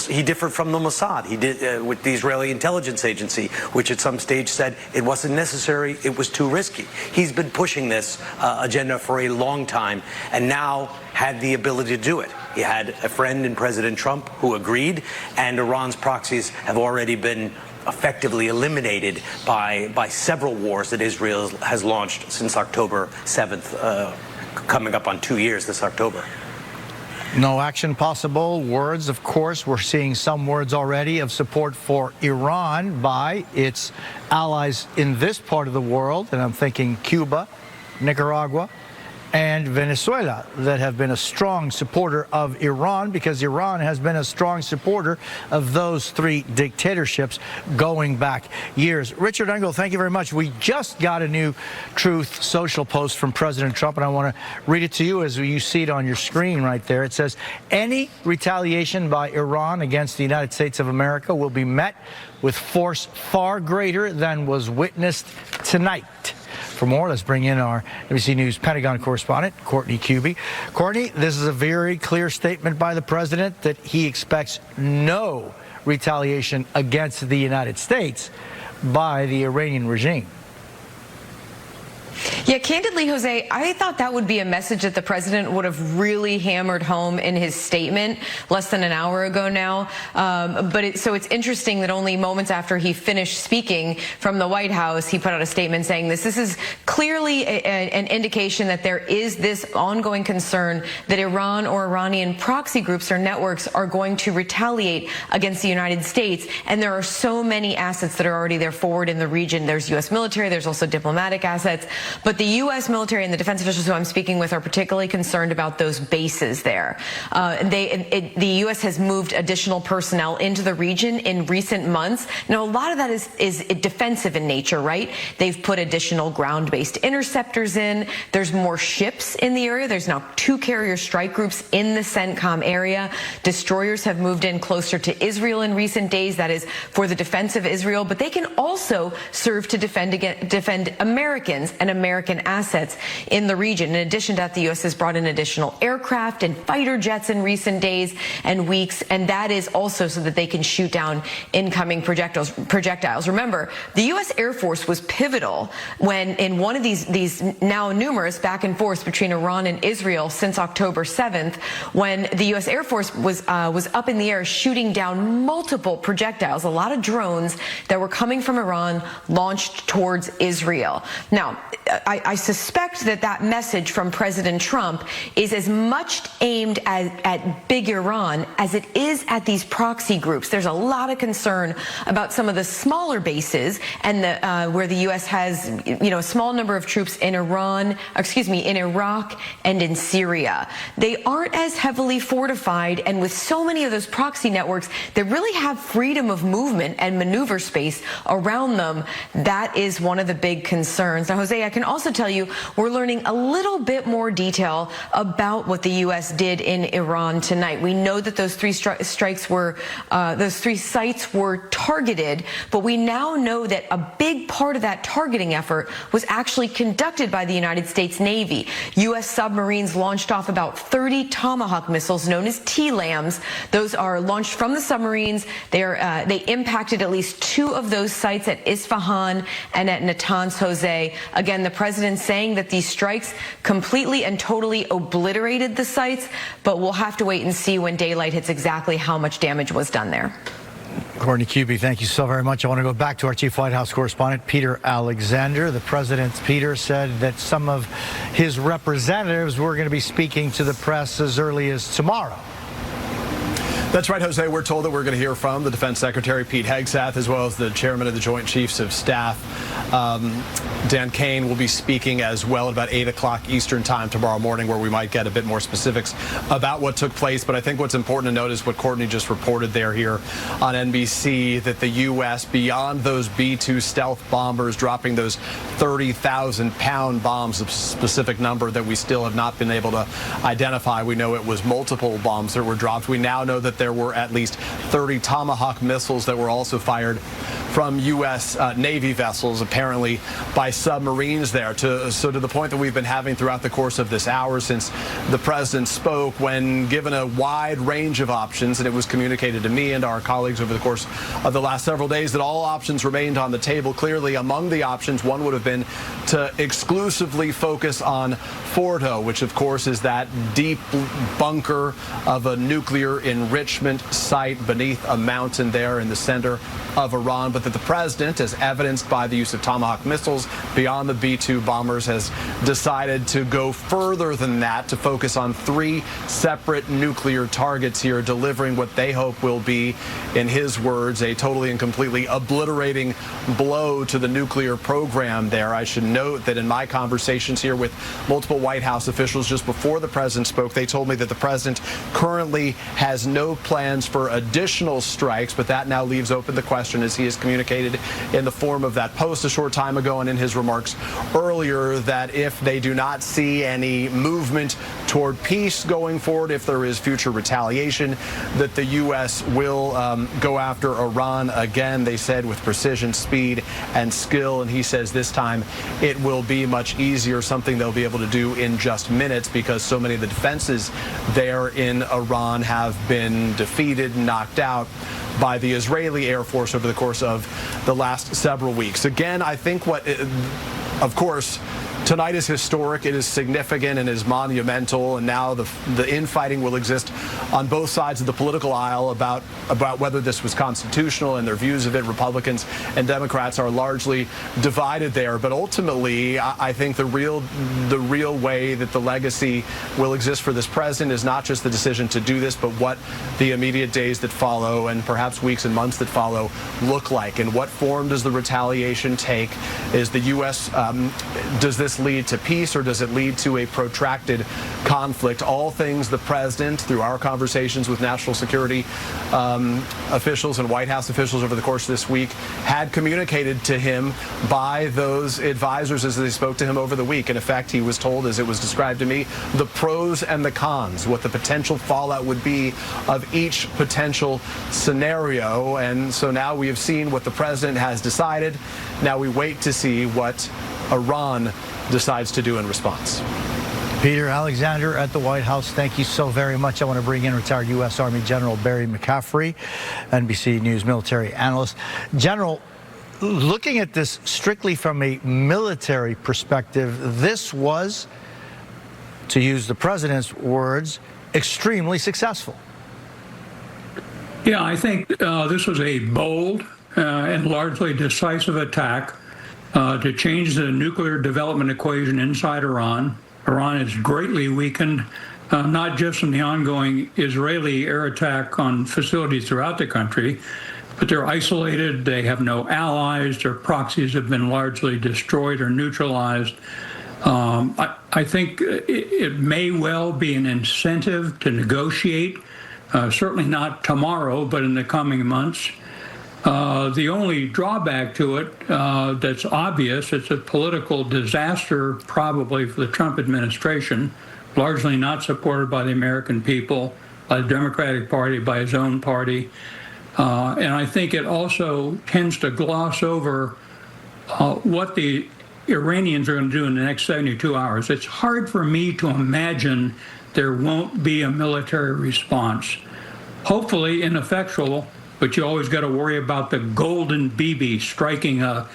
He differed from the Mossad. He did with the Israeli intelligence agency, which at some stage said it wasn't necessary, it was too risky. He's been pushing this agenda for a long time, and now had the ability to do it. He had a friend in President Trump who agreed, and Iran's proxies have already been effectively eliminated by several wars that Israel has launched since October 7th, coming up on 2 years this October.
No action possible. Words, of course, we're seeing some words already of support for Iran by its allies in this part of the world, and I'm thinking Cuba, Nicaragua, and Venezuela, that have been a strong supporter of Iran, because Iran has been a strong supporter of those three dictatorships going back years. Richard Engel, thank you very much. We just got a new Truth Social post from President Trump, and I want to read it to you as you see it on your screen right there. It says, any retaliation by Iran against the United States of America will be met with force far greater than was witnessed tonight. For more, let's bring in our NBC News Pentagon correspondent, Courtney Cubie. Courtney, this is a very clear statement by the president that he expects no retaliation against the United States by the Iranian regime.
Yeah, candidly, Jose, I thought that would be a message that the president would have really hammered home in his statement less than an hour ago now. So it's interesting that only moments after he finished speaking from the White House, he put out a statement saying this. This is clearly an indication that there is this ongoing concern that Iran or Iranian proxy groups or networks are going to retaliate against the United States. And there are so many assets that are already there forward in the region. There's U.S. military. There's also diplomatic assets. But the U.S. military and the defense officials who I'm speaking with are particularly concerned about those bases there. The U.S. has moved additional personnel into the region in recent months. Now, a lot of that is defensive in nature, right? They've put additional ground-based interceptors in. There's more ships in the area. There's now 2 carrier strike groups in the CENTCOM area. Destroyers have moved in closer to Israel in recent days. That is for the defense of Israel. But they can also serve to defend Americans and American assets in the region. In addition to that, the U.S. has brought in additional aircraft and fighter jets in recent days and weeks, and that is also so that they can shoot down incoming projectiles. Remember, the U.S. Air Force was pivotal when in one of these now numerous back and forths between Iran and Israel since October 7th, when the U.S. Air Force was up in the air shooting down multiple projectiles, a lot of drones that were coming from Iran launched towards Israel. Now, I suspect that message from President Trump is as much aimed at big Iran as it is at these proxy groups. There's a lot of concern about some of the smaller bases and where the U.S. has, a small number of troops in in Iraq and in Syria. They aren't as heavily fortified, and with so many of those proxy networks that really have freedom of movement and maneuver space around them, that is one of the big concerns. Now, Jose, I can also tell you we're learning a little bit more detail about what the U.S. did in Iran tonight. We know that those 3 strikes were, those 3 sites were targeted, but we now know that a big part of that targeting effort was actually conducted by the United States Navy. U.S. submarines launched off about 30 Tomahawk missiles known as TLAMs. Those are launched from the submarines. They impacted at least 2 of those sites at Isfahan and at Natanz, Jose. Again, the president saying that these strikes completely and totally obliterated the sites, but we'll have to wait and see when daylight hits exactly how much damage was done there.
Courtney Kube, thank you so very much. I want to go back to our chief White House correspondent, Peter Alexander. The president, Peter, said that some of his representatives were going to be speaking to the press as early as tomorrow.
That's right, Jose. We're told that we're going to hear from the Defense Secretary, Pete Hegseth, as well as the chairman of the Joint Chiefs of Staff, Dan Kane, will be speaking as well at about 8 o'clock Eastern time tomorrow morning, where we might get a bit more specifics about what took place. But I think what's important to note is what Courtney just reported there here on NBC, that the U.S., beyond those B-2 stealth bombers dropping those 30,000-pound bombs, a specific number that we still have not been able to identify. We know it was multiple bombs that were dropped. We now know that there were at least 30 Tomahawk missiles that were also fired from U.S. Navy vessels, apparently by submarines there. So to the point that we've been having throughout the course of this hour since the president spoke, when given a wide range of options, and it was communicated to me and our colleagues over the course of the last several days that all options remained on the table. Clearly, among the options, one would have been to exclusively focus on Fordo, which of course is that deep bunker of a nuclear enrichment site beneath a mountain there in the center of Iran, but that the president, as evidenced by the use of Tomahawk missiles beyond the B-2 bombers, has decided to go further than that, to focus on 3 separate nuclear targets here, delivering what they hope will be, in his words, a totally and completely obliterating blow to the nuclear program there. I should note that in my conversations here with multiple White House officials just before the president spoke, they told me that the president currently has no plans for additional strikes, but that now leaves open the question, as he has communicated in the form of that post a short time ago and in his remarks earlier, that if they do not see any movement toward peace going forward, if there is future retaliation, that the U.S. will go after Iran again, they said, with precision, speed, and skill. And he says this time it will be much easier, something they'll be able to do in just minutes, because so many of the defenses there in Iran have been defeated, knocked out by the Israeli Air Force over the course of the last several weeks. Again, I think what, of course, tonight is historic, it is significant, and is monumental, and now the infighting will exist on both sides of the political aisle about whether this was constitutional and their views of it. Republicans and Democrats are largely divided there, but ultimately, I think the real way that the legacy will exist for this president is not just the decision to do this, but what the immediate days that follow and perhaps weeks and months that follow look like. And what form does the retaliation take? Is the U.S., does this lead to peace, or does it lead to a protracted conflict? All things the president, through our conversations with national security officials and White House officials over the course of this week, had communicated to him by those advisors as they spoke to him over the week. In effect, he was told, as it was described to me, the pros and the cons, what the potential fallout would be of each potential scenario. And so now we have seen what the president has decided. Now we wait to see what Iran decides to do in response.
Peter Alexander at the White House, thank you so very much. I want to bring in retired U.S. Army General Barry McCaffrey, NBC News military analyst. General, looking at this strictly from a military perspective, this was, to use the president's words, extremely successful.
Yeah, I think this was a bold and largely decisive attack to change the nuclear development equation inside Iran. Iran is greatly weakened, not just from the ongoing Israeli air attack on facilities throughout the country, but they're isolated, they have no allies, their proxies have been largely destroyed or neutralized. I think it may well be an incentive to negotiate, certainly not tomorrow, but in the coming months. The only drawback to it that's obvious, it's a political disaster probably for the Trump administration, largely not supported by the American people, by the Democratic Party, by his own party. And I think it also tends to gloss over what the Iranians are going to do in the next 72 hours. It's hard for me to imagine there won't be a military response. Hopefully ineffectual, but you always got to worry about the golden BB striking a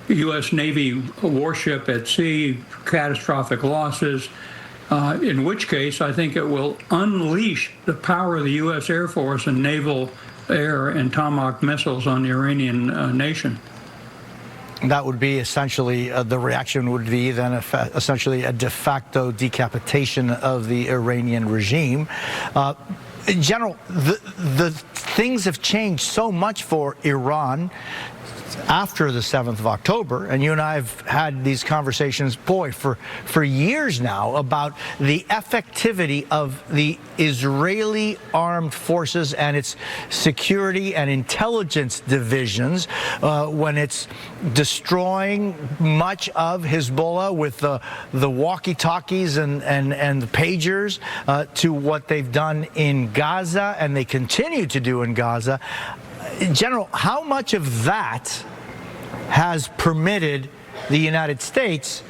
U.S. Navy warship at sea, catastrophic losses, in which case I think it will unleash the power of the U.S. Air Force and naval, air, and Tomahawk missiles on the Iranian nation.
That would be essentially, the reaction would be then essentially a de facto decapitation of the Iranian regime. General, the things have changed so much for Iran after the 7th of October, and you and I have had these conversations, for years now about the effectivity of the Israeli armed forces and its security and intelligence divisions when it's destroying much of Hezbollah with the walkie-talkies and the pagers to what they've done in Gaza, and they continue to do in Gaza. General, how much of that has permitted the United States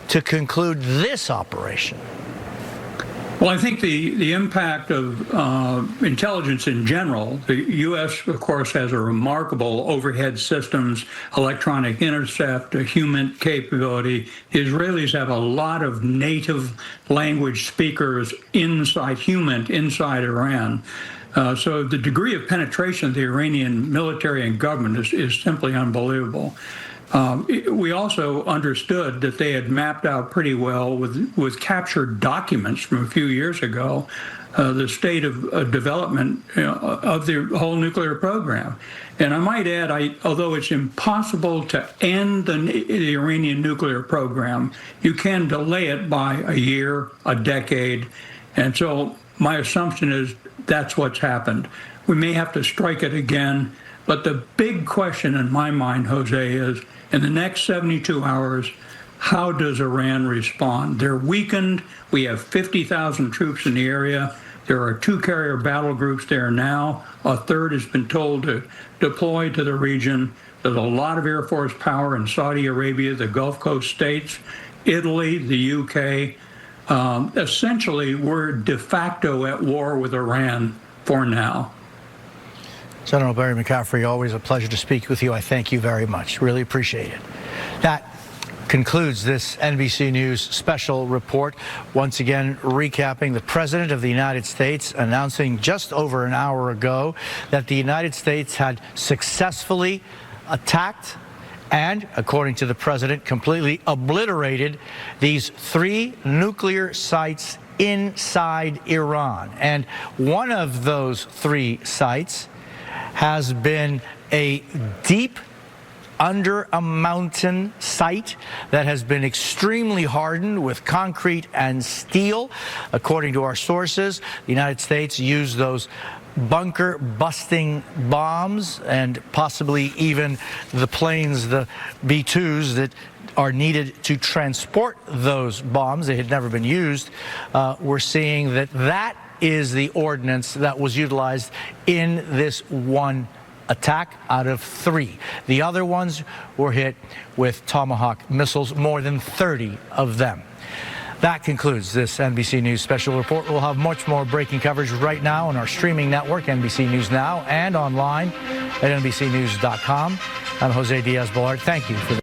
to conclude this operation?
Well, I think the impact of intelligence in general, the U.S., of course, has a remarkable overhead systems, electronic intercept, a human capability. The Israelis have a lot of native language speakers inside Iran. So the degree of penetration of the Iranian military and government is simply unbelievable. We also understood that they had mapped out pretty well with captured documents from a few years ago the state of development of the whole nuclear program. And I might add, although it's impossible to end the Iranian nuclear program, you can delay it by a year, a decade. And so my assumption is that's what's happened. We may have to strike it again, but the big question in my mind, Jose, is in the next 72 hours, how does Iran respond? They're weakened. We have 50,000 troops in the area. There are 2 carrier battle groups there now. A third has been told to deploy to the region. There's a lot of Air Force power in Saudi Arabia, the Gulf Coast states, Italy, the UK. Essentially, we're de facto at war with Iran for now.
General Barry McCaffrey, always a pleasure to speak with you. I thank you very much. Really appreciate it. That concludes this NBC News special report. Once again, recapping the President of the United States announcing just over an hour ago that the United States had successfully attacked and, according to the President, completely obliterated these 3 nuclear sites inside Iran. And one of those 3 sites has been a deep under a mountain site that has been extremely hardened with concrete and steel. According to our sources, the United States used those bunker busting bombs and possibly even the planes, the B-2s that are needed to transport those bombs. They had never been used. We're seeing that is the ordnance that was utilized in this one attack out of 3. The other ones were hit with Tomahawk missiles, more than 30 of them. That concludes this NBC News special report. We'll have much more breaking coverage right now on our streaming network, NBC News Now, and online at NBCnews.com. I'm Jose Diaz-Balart. Thank you for